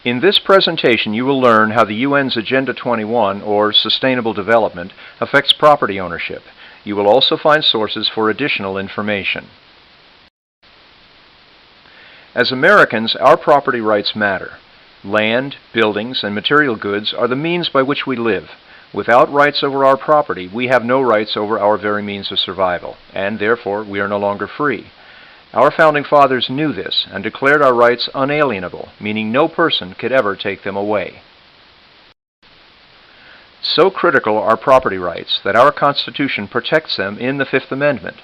In this presentation, you will learn how the UN's Agenda 21, or Sustainable Development, affects property ownership. You will also find sources for additional information. As Americans, our property rights matter. Land, buildings, and material goods are the means by which we live. Without rights over our property, we have no rights over our very means of survival, and therefore we are no longer free. Our Founding Fathers knew this and declared our rights unalienable, meaning no person could ever take them away. So critical are property rights that our Constitution protects them in the Fifth Amendment.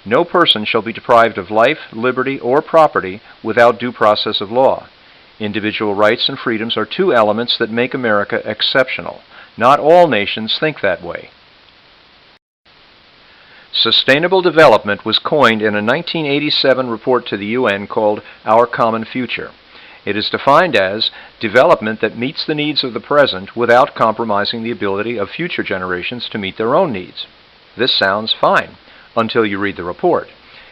No person shall be deprived of life, liberty, or property without due process of law. Individual rights and freedoms are two elements that make America exceptional. Not all nations think that way. Sustainable development was coined in a 1987 report to the UN called Our Common Future. It is defined as development that meets the needs of the present without compromising the ability of future generations to meet their own needs. This sounds fine, until you read the report.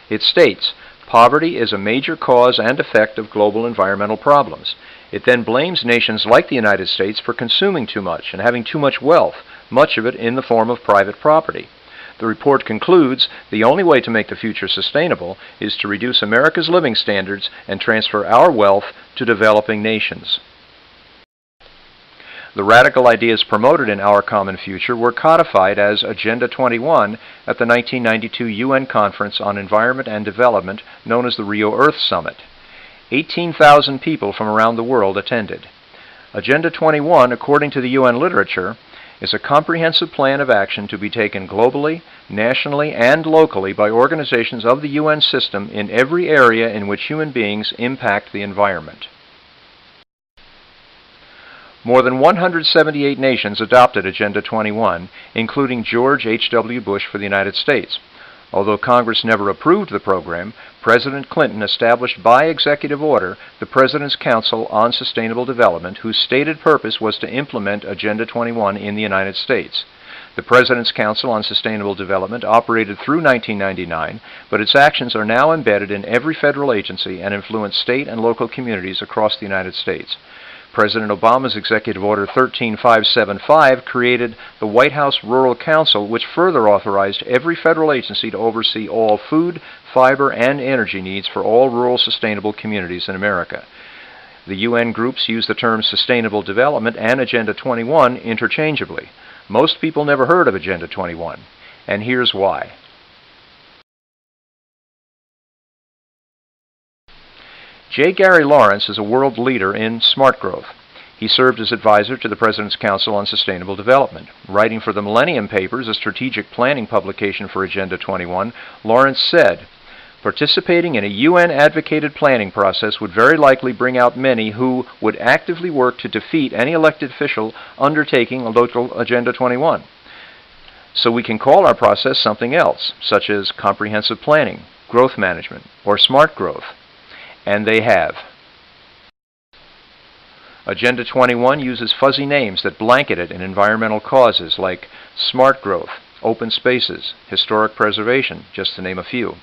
It states, poverty is a major cause and effect of global environmental problems. It then blames nations like the United States for consuming too much and having too much wealth, much of it in the form of private property. The report concludes the only way to make the future sustainable is to reduce America's living standards and transfer our wealth to developing nations. The radical ideas promoted in Our Common Future were codified as Agenda 21 at the 1992 UN Conference on Environment and Development known as the Rio Earth Summit. 18,000 people from around the world attended. Agenda 21, according to the UN literature, is a comprehensive plan of action to be taken globally, nationally, and locally by organizations of the UN system in every area in which human beings impact the environment. More than 178 nations adopted Agenda 21, including George H.W. Bush for the United States. Although Congress never approved the program, President Clinton established by executive order the President's Council on Sustainable Development, whose stated purpose was to implement Agenda 21 in the United States. The President's Council on Sustainable Development operated through 1999, but its actions are now embedded in every federal agency and influence state and local communities across the United States. President Obama's Executive Order 13575 created the White House Rural Council, which further authorized every federal agency to oversee all food, fiber, and energy needs for all rural sustainable communities in America. The UN groups use the terms Sustainable Development and Agenda 21 interchangeably. Most people never heard of Agenda 21, and here's why. J. Gary Lawrence is a world leader in smart growth. He served as advisor to the President's Council on Sustainable Development. Writing for the Millennium Papers, a strategic planning publication for Agenda 21, Lawrence said, participating in a UN-advocated planning process would very likely bring out many who would actively work to defeat any elected official undertaking a local Agenda 21. So we can call our process something else, such as comprehensive planning, growth management, or smart growth. And they have. Agenda 21 uses fuzzy names that blanket it in environmental causes like smart growth, open spaces, historic preservation, just to name a few.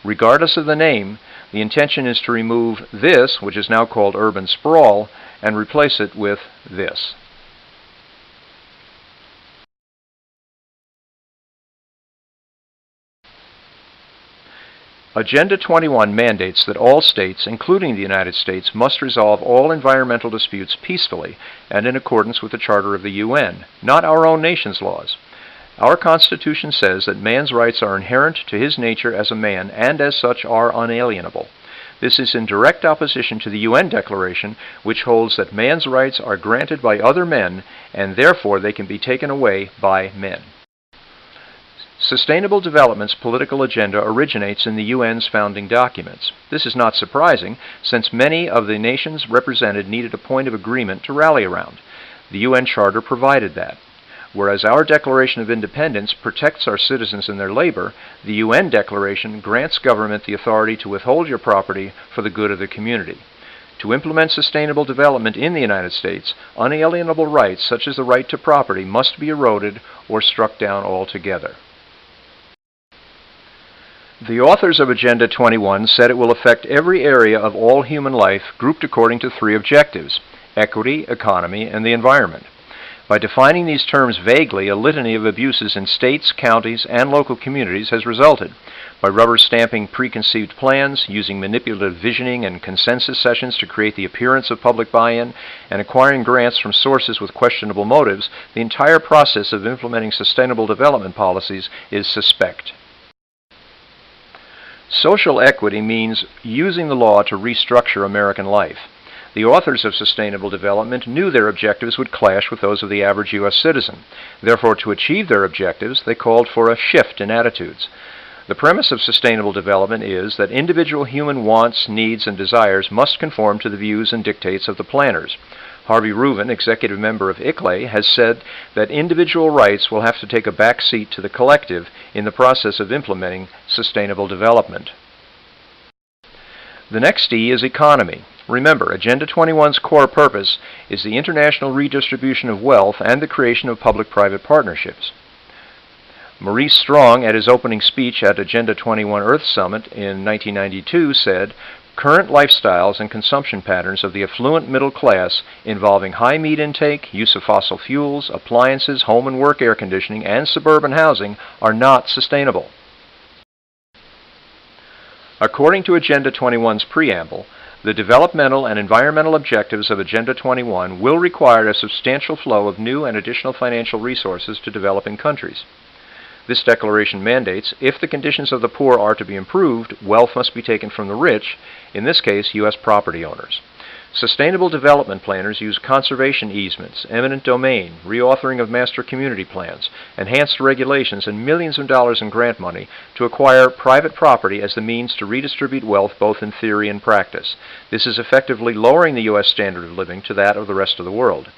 Regardless of the name, the intention is to remove this, which is now called urban sprawl, and replace it with this. Agenda 21 mandates that all states, including the United States, must resolve all environmental disputes peacefully and in accordance with the Charter of the UN, not our own nation's laws. Our Constitution says that man's rights are inherent to his nature as a man and as such are unalienable. This is in direct opposition to the UN Declaration, which holds that man's rights are granted by other men and therefore they can be taken away by men. Sustainable Development's political agenda originates in the UN's founding documents. This is not surprising, since many of the nations represented needed a point of agreement to rally around. The UN Charter provided that. Whereas our Declaration of Independence protects our citizens and their labor, the UN Declaration grants government the authority to withhold your property for the good of the community. To implement sustainable development in the United States, unalienable rights such as the right to property must be eroded or struck down altogether. The authors of Agenda 21 said it will affect every area of all human life grouped according to three objectives: equity, economy, and the environment. By defining these terms vaguely, a litany of abuses in states, counties, and local communities has resulted. By rubber stamping preconceived plans, using manipulative visioning and consensus sessions to create the appearance of public buy-in, and acquiring grants from sources with questionable motives, the entire process of implementing sustainable development policies is suspect. Social equity means using the law to restructure American life. The authors of Sustainable Development knew their objectives would clash with those of the average U.S. citizen. Therefore, to achieve their objectives, they called for a shift in attitudes. The premise of sustainable development is that individual human wants, needs, and desires must conform to the views and dictates of the planners. Harvey Reuven, executive member of ICLEI, has said that individual rights will have to take a back seat to the collective in the process of implementing sustainable development. The next E is economy. Remember, Agenda 21's core purpose is the international redistribution of wealth and the creation of public-private partnerships. Maurice Strong, at his opening speech at Agenda 21 Earth Summit in 1992, said, "Current lifestyles and consumption patterns of the affluent middle class involving high meat intake, use of fossil fuels, appliances, home and work air conditioning, and suburban housing are not sustainable." According to Agenda 21's preamble, the developmental and environmental objectives of Agenda 21 will require a substantial flow of new and additional financial resources to developing countries. This declaration mandates, if the conditions of the poor are to be improved, wealth must be taken from the rich, in this case U.S. property owners. Sustainable development planners use conservation easements, eminent domain, reauthoring of master community plans, enhanced regulations, and millions of dollars in grant money to acquire private property as the means to redistribute wealth both in theory and practice. This is effectively lowering the U.S. standard of living to that of the rest of the world.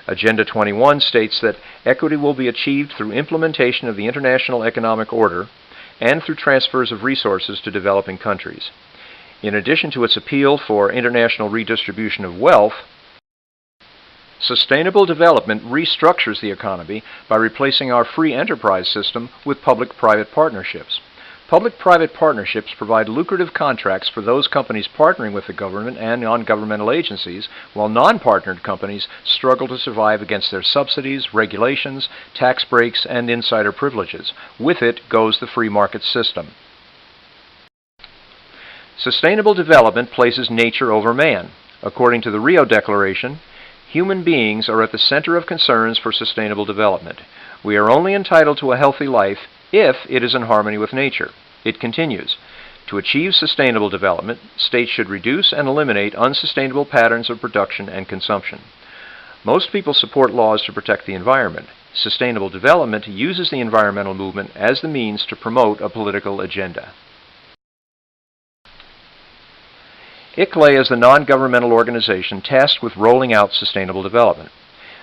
Agenda 21 states that equity will be achieved through implementation of the international economic order and through transfers of resources to developing countries. In addition to its appeal for international redistribution of wealth, sustainable development restructures the economy by replacing our free enterprise system with public-private partnerships. Public-private partnerships provide lucrative contracts for those companies partnering with the government and non-governmental agencies, while non-partnered companies struggle to survive against their subsidies, regulations, tax breaks, and insider privileges. With it goes the free market system. Sustainable development places nature over man. According to the Rio Declaration, human beings are at the center of concerns for sustainable development. We are only entitled to a healthy life if it is in harmony with nature. It continues, to achieve sustainable development, states should reduce and eliminate unsustainable patterns of production and consumption. Most people support laws to protect the environment. Sustainable development uses the environmental movement as the means to promote a political agenda. ICLEI is the non-governmental organization tasked with rolling out sustainable development.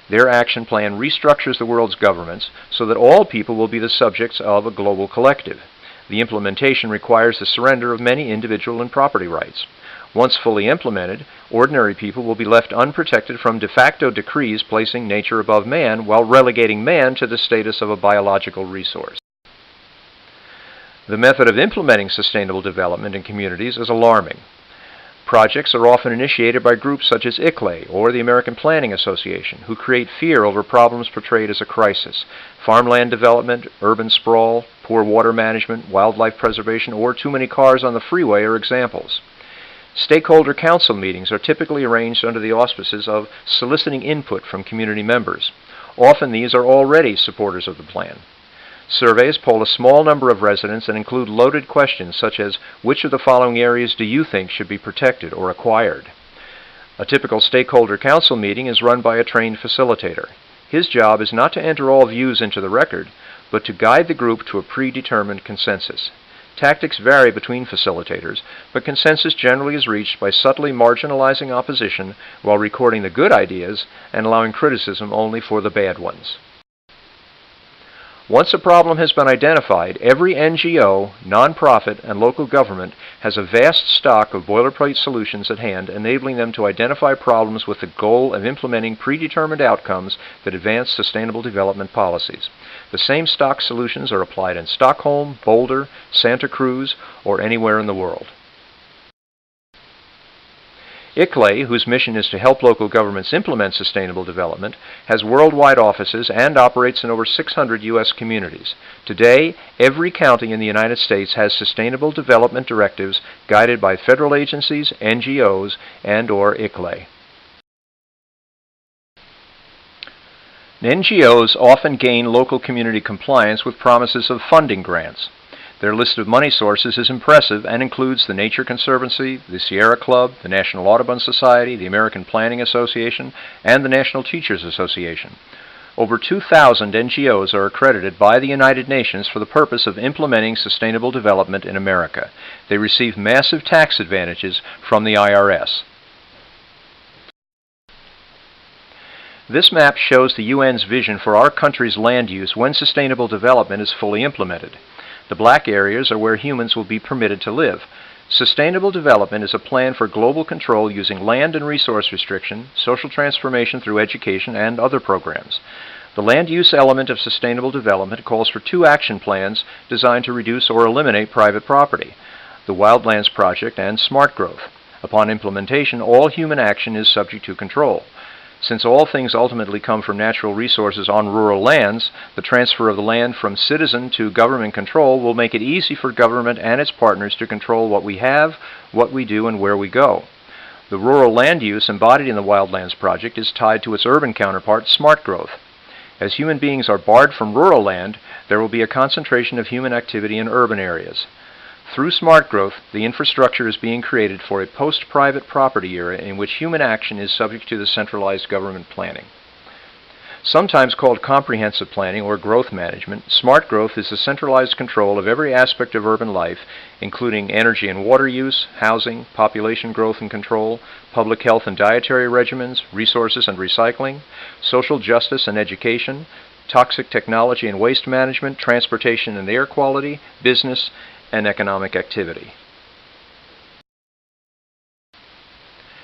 Their action plan restructures the world's governments so that all people will be the subjects of a global collective. The implementation requires the surrender of many individual and property rights. Once fully implemented, ordinary people will be left unprotected from de facto decrees placing nature above man while relegating man to the status of a biological resource. The method of implementing sustainable development in communities is alarming. Projects are often initiated by groups such as ICLEI or the American Planning Association, who create fear over problems portrayed as a crisis. Farmland development, urban sprawl, poor water management, wildlife preservation, or too many cars on the freeway are examples. Stakeholder council meetings are typically arranged under the auspices of soliciting input from community members. Often these are already supporters of the plan. Surveys poll a small number of residents and include loaded questions such as, which of the following areas do you think should be protected or acquired? A typical stakeholder council meeting is run by a trained facilitator. His job is not to enter all views into the record, but to guide the group to a predetermined consensus. Tactics vary between facilitators, but consensus generally is reached by subtly marginalizing opposition while recording the good ideas and allowing criticism only for the bad ones. Once a problem has been identified, every NGO, nonprofit, and local government has a vast stock of boilerplate solutions at hand, enabling them to identify problems with the goal of implementing predetermined outcomes that advance sustainable development policies. The same stock solutions are applied in Stockholm, Boulder, Santa Cruz, or anywhere in the world. ICLEI, whose mission is to help local governments implement sustainable development, has worldwide offices and operates in over 600 U.S. communities. Today, every county in the United States has sustainable development directives guided by federal agencies, NGOs, and/or ICLEI. NGOs often gain local community compliance with promises of funding grants. Their list of money sources is impressive and includes the Nature Conservancy, the Sierra Club, the National Audubon Society, the American Planning Association, and the National Teachers Association. Over 2,000 NGOs are accredited by the United Nations for the purpose of implementing sustainable development in America. They receive massive tax advantages from the IRS. This map shows the UN's vision for our country's land use when sustainable development is fully implemented. The black areas are where humans will be permitted to live. Sustainable development is a plan for global control using land and resource restriction, social transformation through education, and other programs. The land use element of sustainable development calls for 2 action plans designed to reduce or eliminate private property: the Wildlands Project and Smart Growth. Upon implementation, all human action is subject to control. Since all things ultimately come from natural resources on rural lands, the transfer of the land from citizen to government control will make it easy for government and its partners to control what we have, what we do, and where we go. The rural land use embodied in the Wildlands Project is tied to its urban counterpart, Smart Growth. As human beings are barred from rural land, there will be a concentration of human activity in urban areas. Through Smart Growth, the infrastructure is being created for a post-private property era in which human action is subject to the centralized government planning. Sometimes called comprehensive planning or growth management, Smart Growth is the centralized control of every aspect of urban life, including energy and water use, housing, population growth and control, public health and dietary regimens, resources and recycling, social justice and education, toxic technology and waste management, transportation and air quality, business, and economic activity.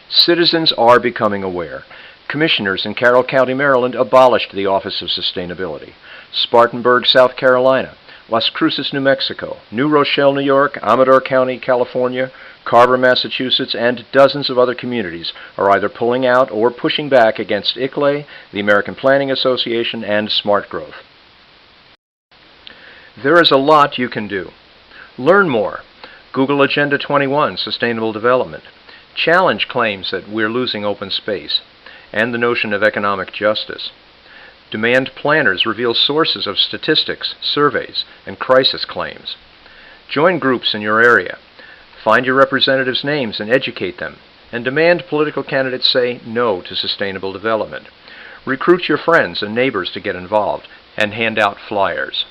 Citizens are becoming aware. Commissioners in Carroll County, Maryland abolished the Office of Sustainability. Spartanburg, South Carolina, Las Cruces, New Mexico, New Rochelle, New York, Amador County, California, Carver, Massachusetts, and dozens of other communities are either pulling out or pushing back against ICLEI, the American Planning Association, and Smart Growth. There is a lot you can do. Learn more. Google Agenda 21, Sustainable Development. Challenge claims that we're losing open space, and the notion of economic justice. Demand planners reveal sources of statistics, surveys, and crisis claims. Join groups in your area. Find your representatives' names and educate them, and demand political candidates say no to sustainable development. Recruit your friends and neighbors to get involved, and hand out flyers.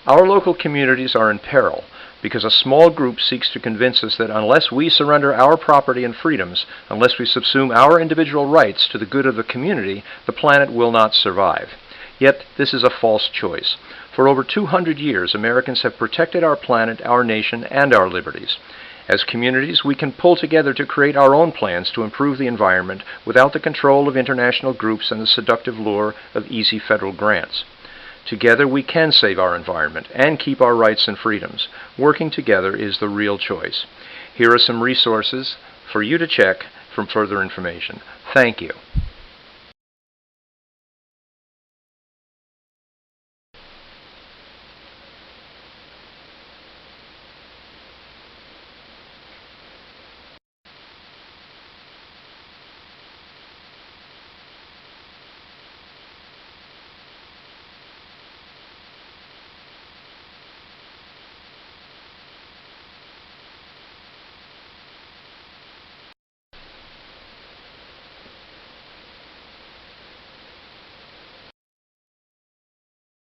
Our local communities are in peril because a small group seeks to convince us that unless we surrender our property and freedoms, unless we subsume our individual rights to the good of the community, the planet will not survive. Yet this is a false choice. For over 200 years, Americans have protected our planet, our nation, and our liberties. As communities, we can pull together to create our own plans to improve the environment without the control of international groups and the seductive lure of easy federal grants. Together we can save our environment and keep our rights and freedoms. Working together is the real choice. Here are some resources for you to check for further information. Thank you.